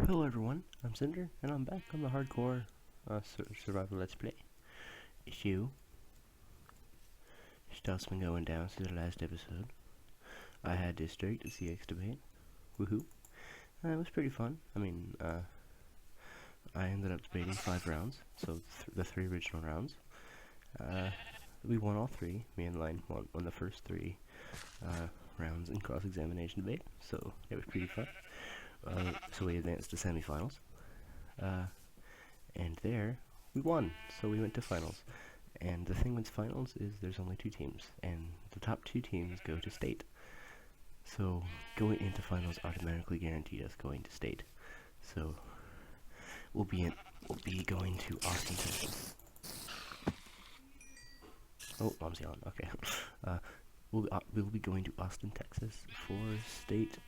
Hello everyone, I'm Cinder, and I'm back on the hardcore survival let's play. So, stuff's been going down since the last episode. I had District, a CX debate. Woohoo. It was pretty fun. I ended up debating 5 rounds, so the 3 original rounds. We won all 3. Me and Line won the first 3 rounds in cross-examination debate, so it was pretty fun. So we advanced to semifinals. And there, we won, so we went to finals. And the thing with finals is there's only 2 teams, and the top 2 teams go to state. So going into finals automatically guaranteed us going to state. So we'll be going to Austin, Texas. Oh, Mom's yelling. Okay. We'll be going to Austin, Texas for state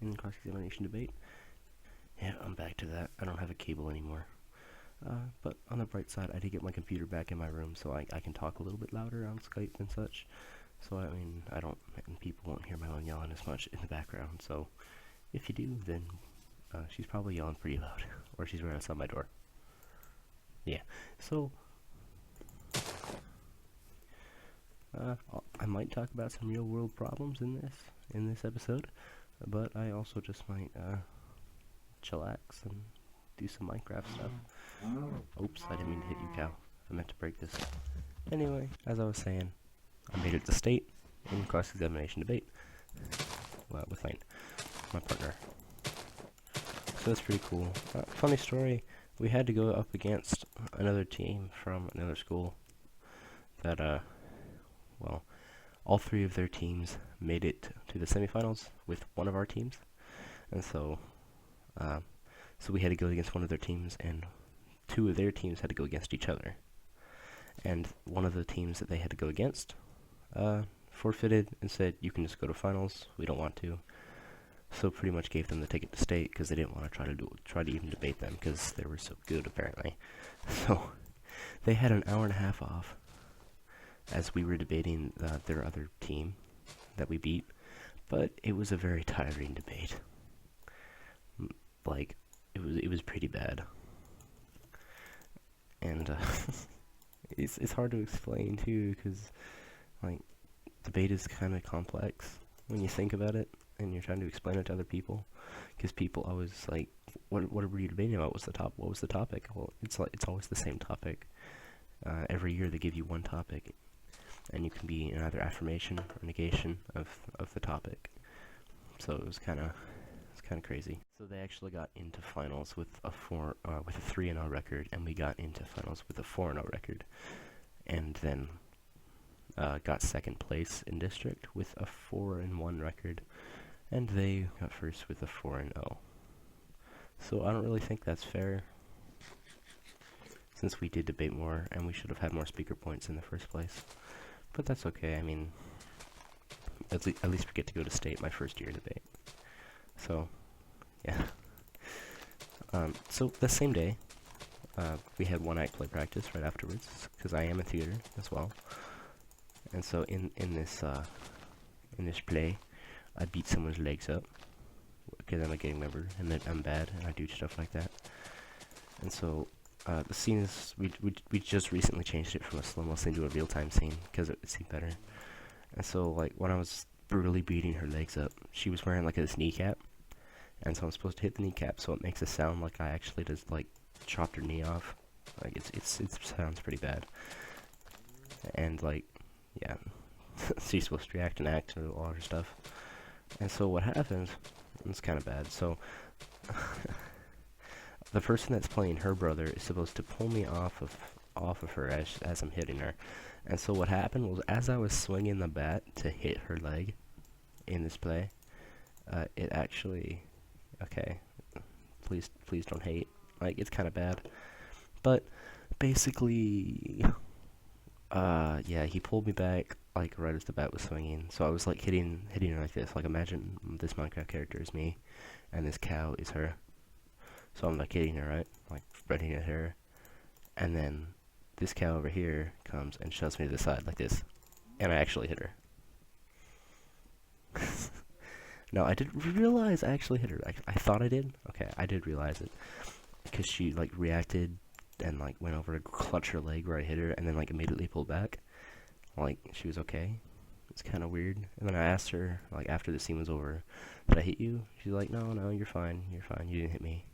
in cross-examination debate. Yeah, I'm back to that. I don't have a cable anymore. But on the bright side, I did get my computer back in my room, so I can talk a little bit louder on Skype and such. So and people won't hear my mom yelling as much in the background. So if you do, then she's probably yelling pretty loud, or she's right outside my door. Yeah. So I might talk about some real world problems in this episode, but I also just might chillax and do some Minecraft stuff. Oops, I didn't mean to hit you, cow. I meant to break this. Anyway, as I was saying, I made it to state in cross-examination debate with my partner. So that's pretty cool. Funny story, we had to go up against another team from another school that, all 3 of their teams made it to the semifinals with one of our teams. And so we had to go against one of their teams, and 2 of their teams had to go against each other. And one of the teams that they had to go against forfeited and said, you can just go to finals, we don't want to. So pretty much gave them the ticket to state because they didn't want to try to even debate them because they were so good apparently. So they had an hour and a half off as we were debating their other team that we beat. But it was a very tiring debate. Like, it was pretty bad. And it's hard to explain too, because like debate is kind of complex when you think about it and you're trying to explain it to other people, because people always like, what were you debating about? What was the topic? Well, it's always the same topic. Every year they give you one topic, and you can be in either affirmation or negation of the topic. So it's kind of crazy. So they actually got into finals with a 3-0 record, and we got into finals with a 4-0 record, and then got second place in district with a 4-1 record, and they got first with a 4-0. So I don't really think that's fair, since we did debate more, and we should have had more speaker points in the first place. But that's okay. I mean, at least we get to go to state my first year debate. So, yeah. So the same day, we had one act play practice right afterwards, because I am a theater as well. And so in this play, I beat someone's legs up because I'm a gang member and that I'm bad and I do stuff like that. And so the scene is we just recently changed it from a slow-mo scene to a real-time scene because it seemed better. And so like when I was brutally beating her legs up, she was wearing like this kneecap, and so I'm supposed to hit the kneecap so it makes a sound like I actually just like chopped her knee off. Like it sounds pretty bad. And like, yeah, she's supposed to react and act to all her stuff. And so what happens, it's kind of bad, so the person that's playing her brother is supposed to pull me off of her as I'm hitting her. And so what happened was, as I was swinging the bat to hit her leg in this play, it actually, okay, please don't hate, like, it's kind of bad, but basically, yeah, he pulled me back like right as the bat was swinging. So I was like hitting her like this. Like, imagine this Minecraft character is me, and this cow is her. So I'm like hitting her, right? Like spreading at her, and then this cow over here comes and shoves me to the side like this, and I actually hit her. No, I didn't realize I actually hit her. I thought I did. Okay, I did realize it. Because she, like, reacted and, like, went over to clutch her leg where I hit her and then, like, immediately pulled back. Like, she was okay. It's kind of weird. And then I asked her, like, after the scene was over, did I hit you? She's like, no, no, you're fine. You're fine. You didn't hit me.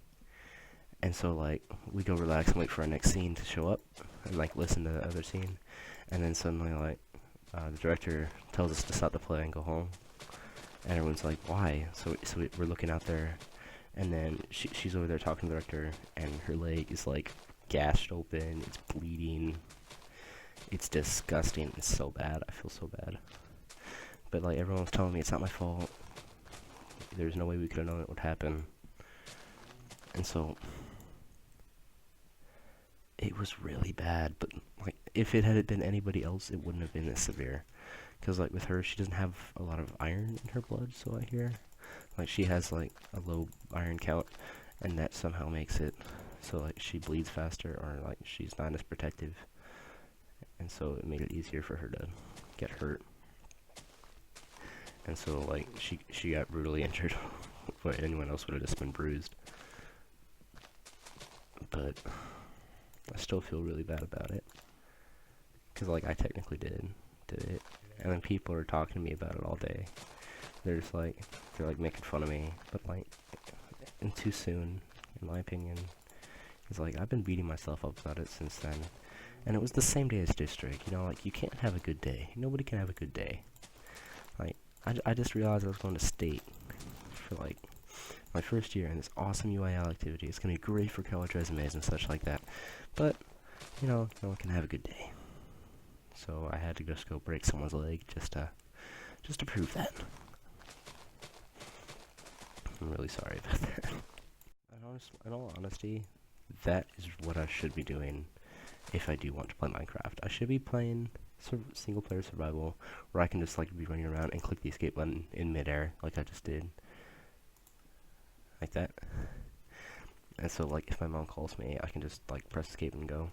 And so, like, we go relax and wait for our next scene to show up and, like, listen to the other scene. And then suddenly, like, the director tells us to stop the play and go home. And everyone's like, why? So we're looking out there, and then she's over there talking to the director, and her leg is, like, gashed open. It's bleeding. It's disgusting. It's so bad. I feel so bad. But, like, everyone was telling me it's not my fault. There's no way we could have known it would happen. And so it was really bad, but, like, if it had been anybody else, it wouldn't have been this severe. Because, like, with her, she doesn't have a lot of iron in her blood, so I hear. Like, she has, like, a low iron count, and that somehow makes it so, like, she bleeds faster, or, like, she's not as protective. And so it made it easier for her to get hurt. And so, like, she got brutally injured, but anyone else would have just been bruised. But I still feel really bad about it. Because, like, I technically did it. And then people are talking to me about it all day. They're making fun of me, but, like, and too soon, in my opinion. It's like, I've been beating myself up about it since then. And it was the same day as District, you know, like, you can't have a good day. Nobody can have a good day. Like, I just realized I was going to state for, like, my first year in this awesome UIL activity. It's going to be great for college resumes and such like that. But, you know, no one can have a good day. So I had to just go break someone's leg just to prove that. I'm really sorry about that. In all honesty, that is what I should be doing if I do want to play Minecraft. I should be playing single-player survival, where I can just, like, be running around and click the escape button in midair, like I just did. Like that. And so, like, if my mom calls me, I can just, like, press escape and go,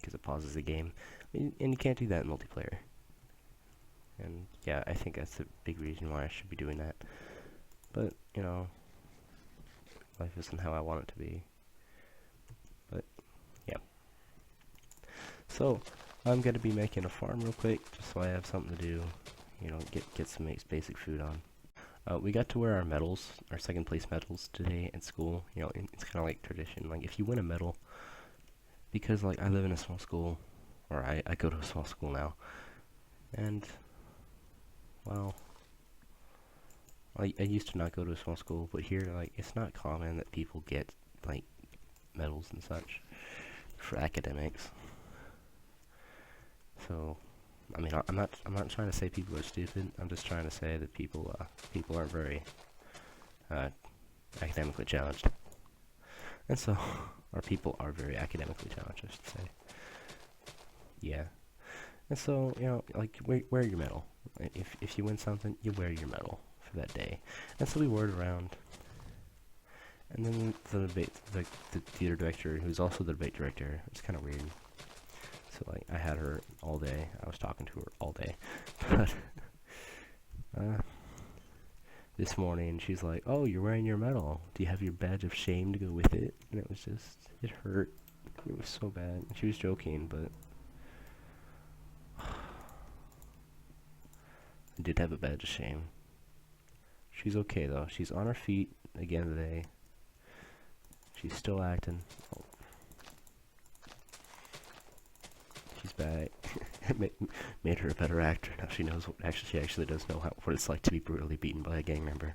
because it pauses the game. And you can't do that in multiplayer. And yeah, I think that's a big reason why I should be doing that. But, you know, life isn't how I want it to be. But, yeah. So, I'm going to be making a farm real quick, just so I have something to do. You know, get some basic food on. We got to wear our medals, our second place medals today at school. You know, it's kind of like tradition. Like, if you win a medal, because, like, I live in a small school, or I go to a small school now, and, well, I used to not go to a small school, but here, like, it's not common that people get, like, medals and such for academics. So, I mean, I'm not trying to say people are stupid. I'm just trying to say that people aren't very academically challenged, and so our people are very academically challenged, I should say. Yeah, and so, you know, like, wear your medal. If you win something, you wear your medal for that day. And so we wore it around. And then the theater director, who's also the debate director, it's kind of weird. So, like, I had her all day. I was talking to her all day. But this morning, she's like, "Oh, you're wearing your medal. Do you have your badge of shame to go with it?" And it was just, it hurt. It was so bad. She was joking, but I did have a badge of shame. She's okay, though. She's on her feet again today. She's still acting. Oh. She's back. It made her a better actor. Now she knows what, she actually does know what it's like to be brutally beaten by a gang member.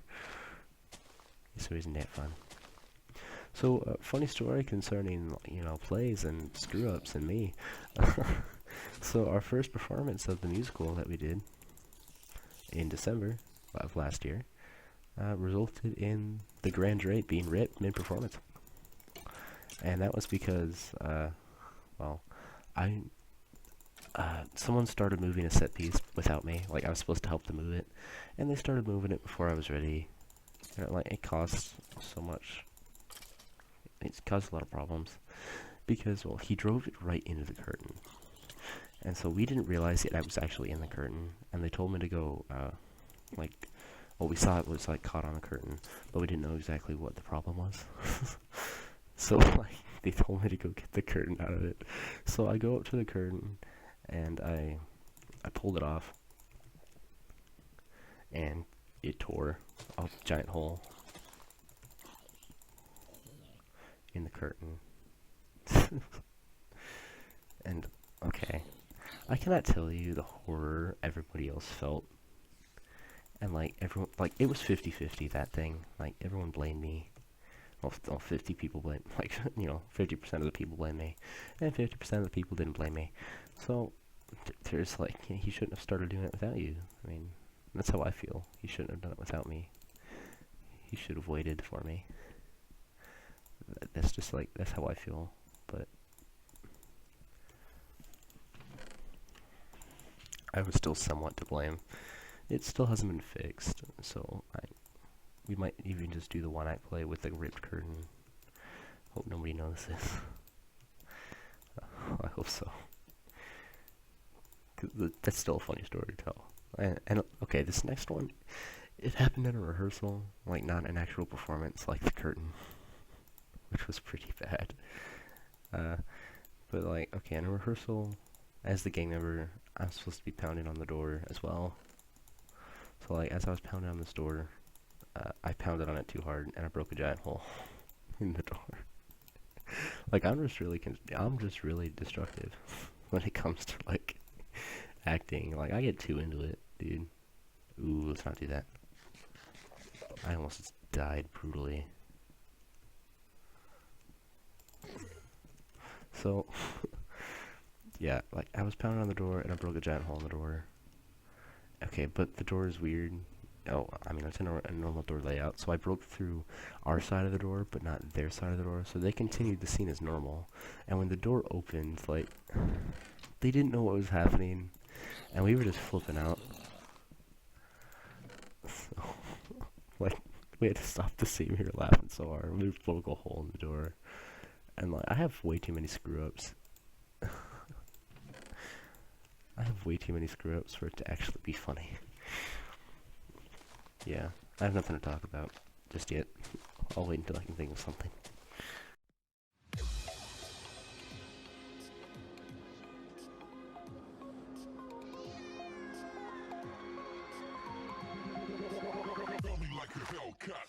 So isn't that fun? So, funny story concerning, you know, plays and screw-ups and me. So our first performance of the musical that we did in December of last year resulted in the grand drape being ripped mid-performance. And that was because, well, someone started moving a set piece without me. Like, I was supposed to help them move it, and they started moving it before I was ready. And it caused so much. It caused a lot of problems because, well, he drove it right into the curtain, and so we didn't realize it was actually in the curtain. And they told me to go, like, Well, we saw it was like caught on a curtain, but we didn't know exactly what the problem was. So like they told me to go get the curtain out of it. So I go up to the curtain and I pulled it off, and it tore a giant hole in the curtain. And okay, I cannot tell you the horror everybody else felt. And like everyone, like it was 50-50 that thing. Like everyone blamed me. Well, 50 people blame, like, 50% of the people blame me, and 50% of the people didn't blame me. So there's like, he shouldn't have started doing it without you. I mean, that's how I feel. He shouldn't have done it without me. He should have waited for me. That's just like, that's how I feel. But I was still somewhat to blame. It still hasn't been fixed, so we might even just do the one-act play with the ripped curtain. Hope nobody notices. I hope so. 'Cause that's still a funny story to tell. And okay, this next one, it happened in a rehearsal, like not an actual performance, like the curtain, which was pretty bad. But like, okay, in a rehearsal, as the gang member, I'm supposed to be pounding on the door as well. So like, as I was pounding on this door, I pounded on it too hard, and I broke a giant hole in the door. Like, I'm just really destructive when it comes to like acting. Like, I get too into it, dude. Ooh, let's not do that. I almost died brutally. So, yeah, like, I was pounding on the door, and I broke a giant hole in the door. Okay, but the door is weird. Oh, I mean, it's a normal door layout, so I broke through our side of the door, but not their side of the door, so they continued the scene as normal. And when the door opened, like, they didn't know what was happening, and we were just flipping out. So, like, we had to stop the scene. We were laughing so hard. We broke a hole in the door. And, like, I have way too many screw-ups. I have way too many screw-ups for it to actually be funny. Yeah, I have nothing to talk about just yet. I'll wait until I can think of something. Like a Hellcat.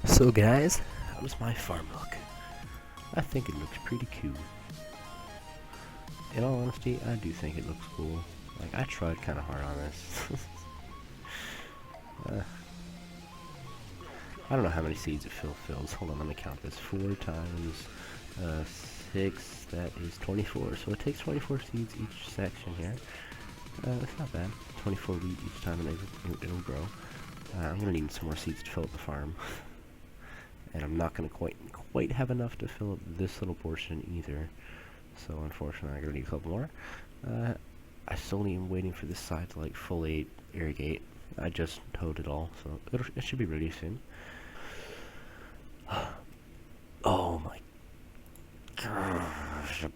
So guys, how does my farm look? I think it looks pretty cool. In all honesty, I do think it looks cool. Like, I tried kind of hard on this. I don't know how many seeds it fills. Hold on, let me count this. 4 times 6, that is 24. So it takes 24 seeds each section here. That's not bad. 24 wheat each time, and it'll grow. I'm gonna need some more seeds to fill up the farm. And I'm not gonna quite have enough to fill up this little portion either. So unfortunately, I'm gonna need a couple more. I still am waiting for this side to like fully irrigate. I just towed it all, so it should be ready soon. Oh my gosh.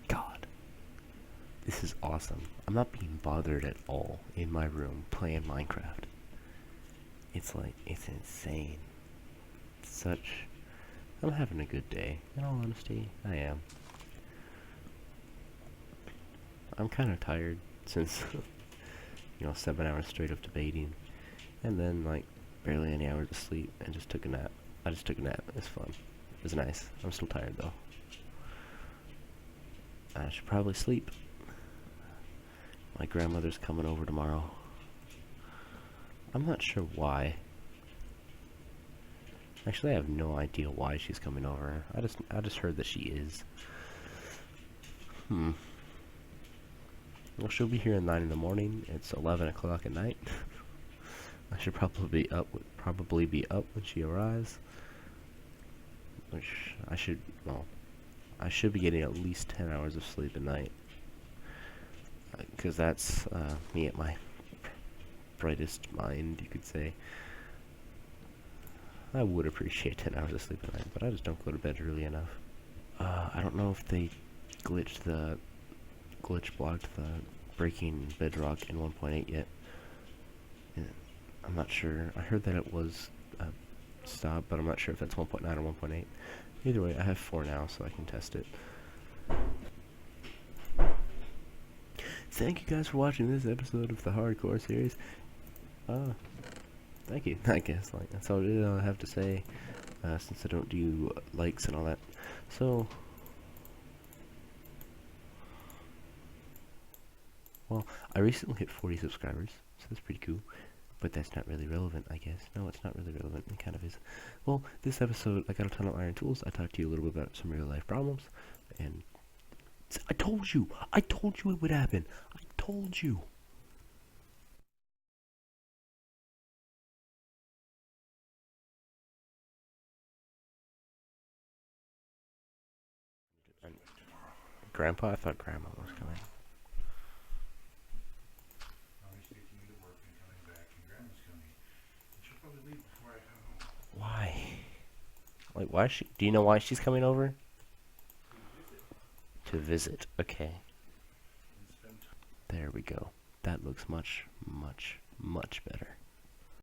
God. This is awesome. I'm not being bothered at all in my room playing Minecraft. It's insane. I'm having a good day. In all honesty, I am. I'm kind of tired since, 7 hours straight of debating. And then, like, barely any hours of sleep and just took a nap. I just took a nap. It's fun. It was nice. I'm still tired, though. I should probably sleep. My grandmother's coming over tomorrow. I'm not sure why. Actually, I have no idea why she's coming over. I just heard that she is. Well, she'll be here at 9 in the morning. It's 11 o'clock at night. I should probably be up when she arrives. Which I should be getting at least 10 hours of sleep a night. Because that's me at my brightest mind, you could say. I would appreciate 10 hours of sleep a night, but I just don't go to bed early enough. I don't know if they glitch blocked the breaking bedrock in 1.8 yet. Yeah, I'm not sure. I heard that it was stopped, but I'm not sure if that's 1.9 or 1.8. Either way, I have 4 now, so I can test it. Thank you guys for watching this episode of the Hardcore series. Thank you, I guess. Like, that's all I have to say, since I don't do likes and all that. So, well, I recently hit 40 subscribers, so that's pretty cool. But that's not really relevant, I guess. No, it's not really relevant. It kind of is. Well, this episode, I got a ton of iron tools. I talked to you a little bit about some real life problems, and I told you it would happen. I told you. And Grandpa, I thought Grandma was coming. Why? Like, why is she? Do you know why she's coming over? To visit. Okay. There we go. That looks much, much, much better.